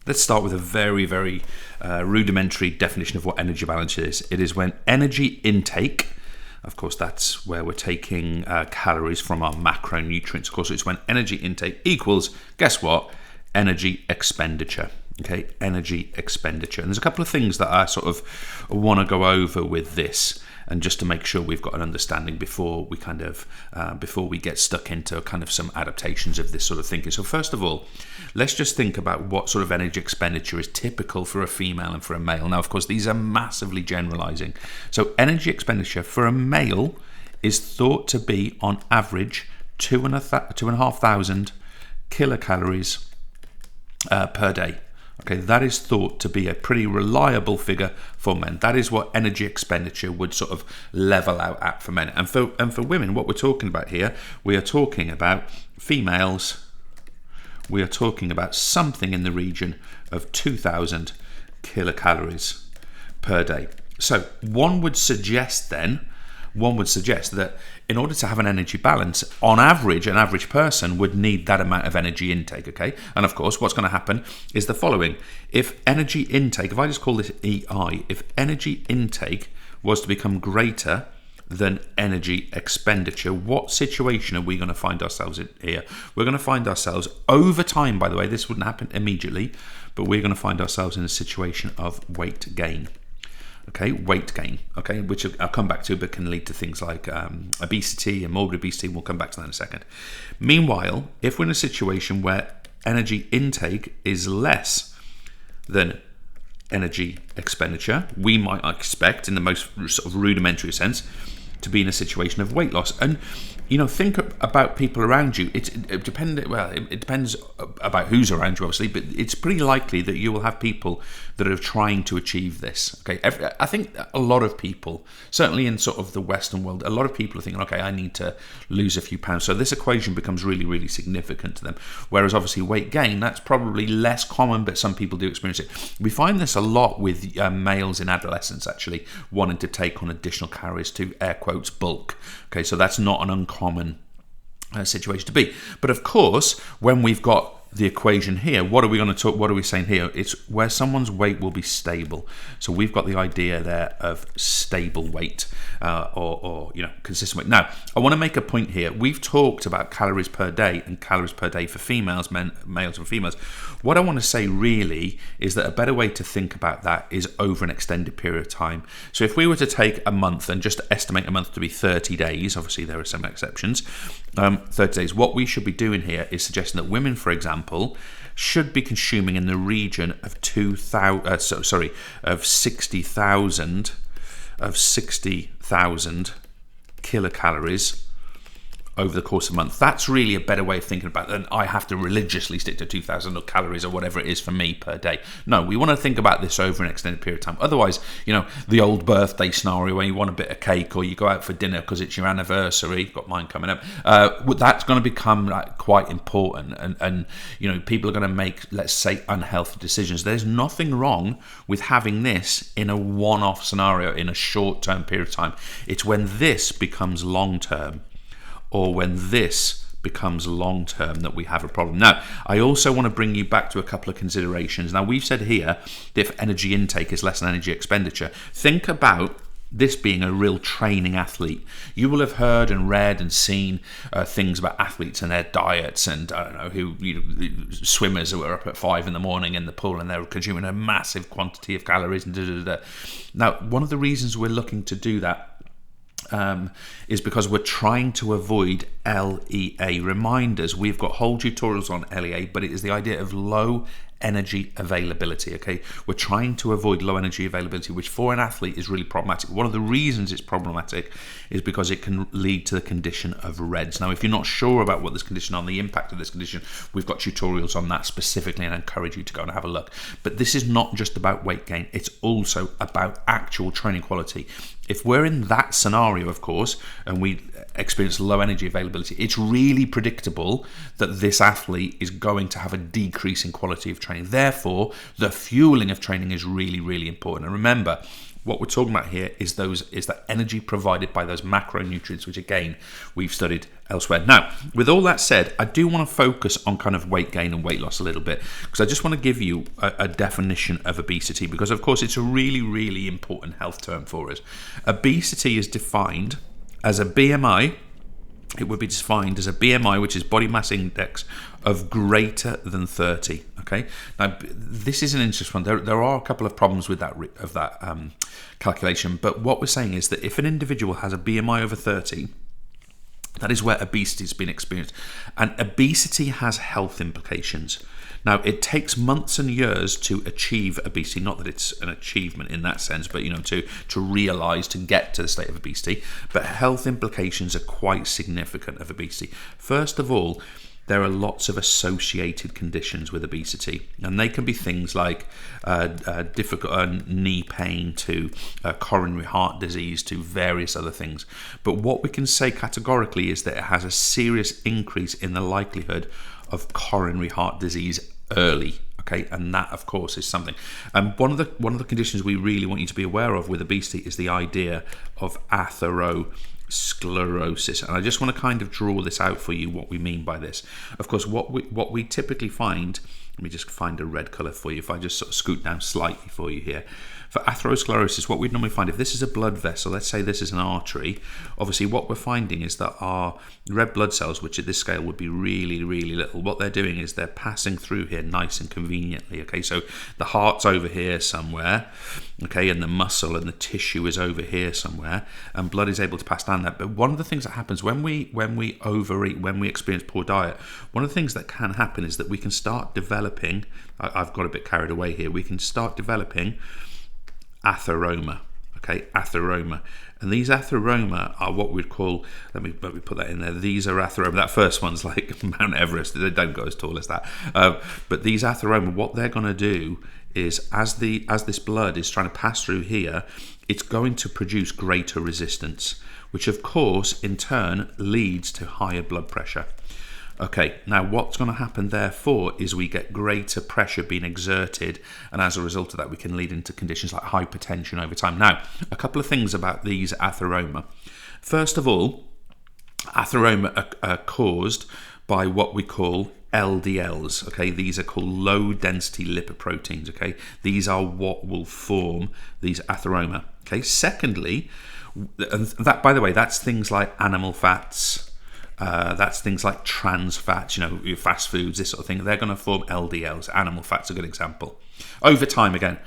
Let's start with a very, very rudimentary definition of what energy balance is. It is when energy intake, of course, that's where we're taking calories from our macronutrients. Of course, it's when energy intake equals, guess what? Energy expenditure. Okay, energy expenditure. And there's a couple of things that I sort of want to go over with this, and just to make sure we've got an understanding before we before we get stuck into kind of some adaptations of this sort of thinking. So first of all, let's just think about what sort of energy expenditure is typical for a female and for a male. Now, of course, these are massively generalizing. So energy expenditure for a male is thought to be on average 2,500 kilocalories per day. Okay, that is thought to be a pretty reliable figure for men. That is what energy expenditure would sort of level out at for men. And for women, what we're talking about here, we are talking about females. We are talking about something in the region of 2,000 kilocalories per day. So one would suggest that in order to have an energy balance, on average, an average person would need that amount of energy intake, okay? And of course, what's going to happen is the following. If energy intake, if I just call this EI, if energy intake was to become greater than energy expenditure, what situation are we going to find ourselves in here? We're going to find ourselves over time, by the way, this wouldn't happen immediately, but we're going to find ourselves in a situation of weight gain. Okay, weight gain, okay, which I'll come back to, but can lead to things like obesity and morbid obesity. We'll come back to that in a second. Meanwhile, if we're in a situation where energy intake is less than energy expenditure, we might expect, in the most sort of rudimentary sense, to be in a situation of weight loss. And think about people around you. It depends about who's around you, obviously, but it's pretty likely that you will have people that are trying to achieve this. Okay, I think a lot of people, certainly in sort of the Western world, a lot of people are thinking, okay, I need to lose a few pounds. So this equation becomes really, really significant to them. Whereas obviously weight gain, that's probably less common, but some people do experience it. We find this a lot with males in adolescence, actually, wanting to take on additional calories to, air quotes, bulk. Okay, so that's not an uncommon situation to be. But of course, when we've got the equation here, what are we saying here? It's where someone's weight will be stable. So we've got the idea there of stable weight or consistent weight. Now, I want to make a point here. We've talked about calories per day and calories per day for females, males and females. What I want to say really is that a better way to think about that is over an extended period of time. So if we were to take a month and just estimate a month to be 30 days, obviously there are some exceptions, 30 days, what we should be doing here is suggesting that women, for example, should be consuming in the region of 60,000 kilocalories over the course of a month. That's really a better way of thinking about it than I have to religiously stick to 2,000 calories or whatever it is for me per day. No, we want to think about this over an extended period of time. Otherwise, the old birthday scenario where you want a bit of cake or you go out for dinner because it's your anniversary, got mine coming up, that's going to become quite important. And people are going to make, let's say, unhealthy decisions. There's nothing wrong with having this in a one-off scenario in a short-term period of time. It's when this becomes long-term, or when this becomes long-term, that we have a problem. Now, I also want to bring you back to a couple of considerations. Now, we've said here that if energy intake is less than energy expenditure, think about this being a real training athlete. You will have heard and read and seen things about athletes and their diets, and I don't know swimmers who are up at 5 a.m. in the pool and they're consuming a massive quantity of calories and Now, one of the reasons we're looking to do that is because we're trying to avoid LEA. Reminders, we've got whole tutorials on LEA, but it is the idea of low energy availability. Okay, we're trying to avoid low energy availability, which for an athlete is really problematic. One of the reasons it's problematic is because it can lead to the condition of REDS. Now, if you're not sure about what this condition on the impact of this condition, we've got tutorials on that specifically, and I encourage you to go and have a look. But this is not just about weight gain, it's also about actual training quality. If we're in that scenario, of course, and we experience low energy availability, it's really predictable that this athlete is going to have a decrease in quality of training. Therefore, the fueling of training is really, really important. And remember, What we're talking about here is that energy provided by those macronutrients, which again we've studied elsewhere. Now, with all that said, I do want to focus on kind of weight gain and weight loss a little bit, because I just want to give you a definition of obesity, because of course it's a really, really important health term for us. Obesity is defined as a BMI. It would be defined as a BMI, which is body mass index, of greater than 30. Okay. Now, this is an interesting one. There are a couple of problems with that calculation, but what we're saying is that if an individual has a BMI over 30, that is where obesity has been experienced, and obesity has health implications. Now, it takes months and years to achieve obesity. Not that it's an achievement in that sense, but to realise, to get to the state of obesity. But health implications are quite significant of obesity. First of all, there are lots of associated conditions with obesity, and they can be things like difficult knee pain to coronary heart disease to various other things. But what we can say categorically is that it has a serious increase in the likelihood of coronary heart disease early. Okay, and that of course is something. One of the conditions we really want you to be aware of with obesity is the idea of atherosclerosis, and I just want to kind of draw this out for you, what we mean by this. Of course, what we typically find, let me just find a red colour for you, if I just sort of scoot down slightly for you here. For atherosclerosis, what we'd normally find, if this is a blood vessel, let's say this is an artery, obviously what we're finding is that our red blood cells, which at this scale would be really, really little, what they're doing is they're passing through here nice and conveniently. Okay, so the heart's over here somewhere, okay, and the muscle and the tissue is over here somewhere, and blood is able to pass down that. But one of the things that happens when we overeat, when we experience poor diet, one of the things that can happen is that we can start developing, I've got a bit carried away here, we can start developing atheroma. Okay, atheroma. And these atheroma are what we'd call, let me put that in there, these are atheroma. That first one's like Mount Everest, they don't go as tall as that. But these atheroma, what they're going to do is, as this blood is trying to pass through here, it's going to produce greater resistance, which of course in turn leads to higher blood pressure. Okay, now what's going to happen therefore is we get greater pressure being exerted, and as a result of that we can lead into conditions like hypertension over time. Now, a couple of things about these atheroma. First of all, atheroma are caused by what we call LDLs. Okay, these are called low density lipoproteins. Okay, these are what will form these atheroma. Okay, secondly, and that, by the way, that's things like animal fats, that's things like trans fats, your fast foods, this sort of thing. They're going to form LDLs. Animal fat's a good example. Over time again.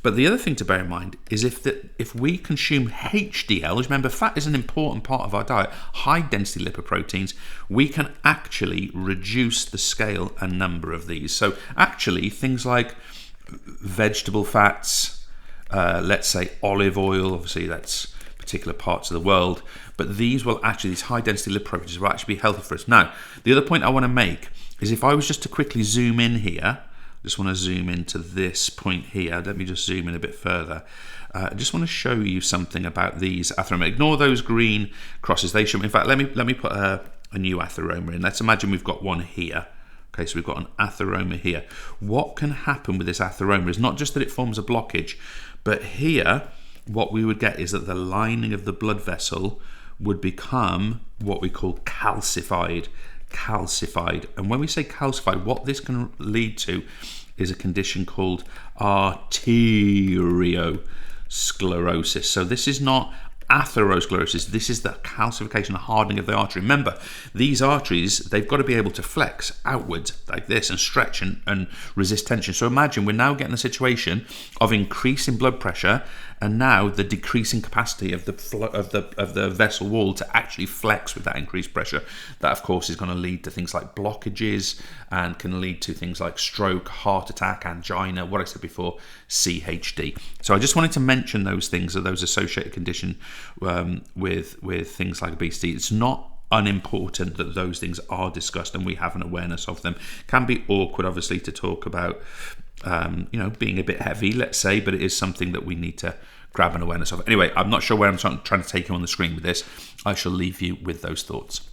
But the other thing to bear in mind is if we consume HDL, remember fat is an important part of our diet, high density lipoproteins, we can actually reduce the scale and number of these. So actually things like vegetable fats, let's say olive oil, obviously that's particular parts of the world, but these high density lipoproteins will actually be healthy for us. Now, the other point I want to make is if I was just to quickly zoom in here, I just want to zoom into this point here. Let me just zoom in a bit further. I just want to show you something about these atheroma. Ignore those green crosses. They should. In fact, let me put a new atheroma in. Let's imagine we've got one here. Okay, so we've got an atheroma here. What can happen with this atheroma is not just that it forms a blockage, but here what we would get is that the lining of the blood vessel would become what we call calcified. And when we say calcified, what this can lead to is a condition called arteriosclerosis. So this is not atherosclerosis, this is the calcification, the hardening of the artery. Remember, these arteries, they've got to be able to flex outwards like this and stretch and resist tension. So imagine we're now getting a situation of increasing blood pressure and now the decreasing capacity of the vessel wall to actually flex with that increased pressure. That of course is going to lead to things like blockages and can lead to things like stroke, heart attack, angina, what I said before, CHD. So I just wanted to mention those things, or those associated conditions with things like obesity. It's not unimportant that those things are discussed and we have an awareness of them. Can be awkward, obviously, to talk about, being a bit heavy, let's say, but it is something that we need to grab an awareness of. Anyway, I'm not sure where I'm trying to take you on the screen with this. I shall leave you with those thoughts.